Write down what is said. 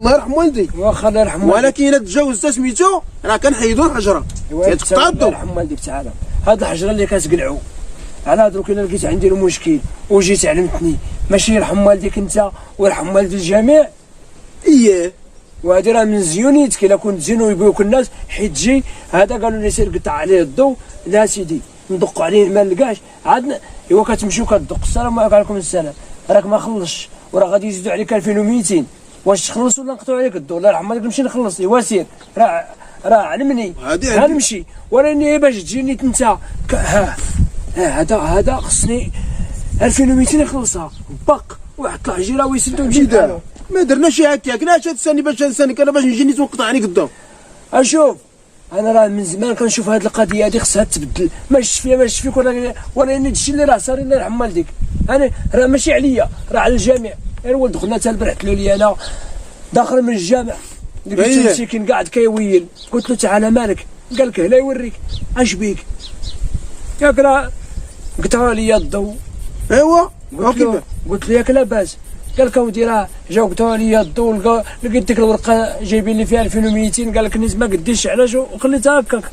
الله يرحم والدي. واخا الله يرحم والديك، ولكن الا تجاوزت سميتو راه كنحيدو الحجره كتقطع الله يرحم والديك تعالى. هاد الحجره اللي كتقلعو على دروك الا لقيت عندي المشكل وجيت علمتني، ماشي يرحم والديك انت ويرحم والدي الجميع. اييه وهادي راه من زيونيتك، الا كنت زين ويبغيوك الناس حيت تجي هذا قالوا لي سير قطع عليه الضو، لا سيدي ندقوا عليه ما نلقاش عاد ايوا كتمشيو كتدق السلام عليكم السلام راك ما خلصش وراه غادي يزيدوا عليك 2200 واش تخلص ولا نقطعوا عليك الضو؟ الله يرحم والديك نمشي نخلص ايوا سير راه علمني غنمشي وراني باش تجيني انت هذا خصني 2200 يخلصها باق واحد الحجيره ويسدو ويمشي بحالو. ما درنا شي هكاك لا تسالني باش نسالنيك انا باش نجي نتوقع عليك الضو. اشوف انا راه من زمان كنشوف هذه القضيه هذه خصها تبدل، ما شفت فيها ما شفت فيك ولا الشيء اللي راه صار الله يرحم والديك انا راه ماشي عليا راه على الجميع. الولد خونا حتى البارح قالوا لي انا داخل من الجامع لقيت مسكين قاعد كيويل، قلت له تعالى مالك؟ قال لك لا يوريك اش بيك ياك راه قطعوا لي الضو. ايوا قلت له ياك لاباس؟ قال لك اودي راه جاو قطعوا لي الضو لقيت ديك الورقه جايبين لي فيها 2200 قال لك نيت ما قديش علاش وخليتها هكاك.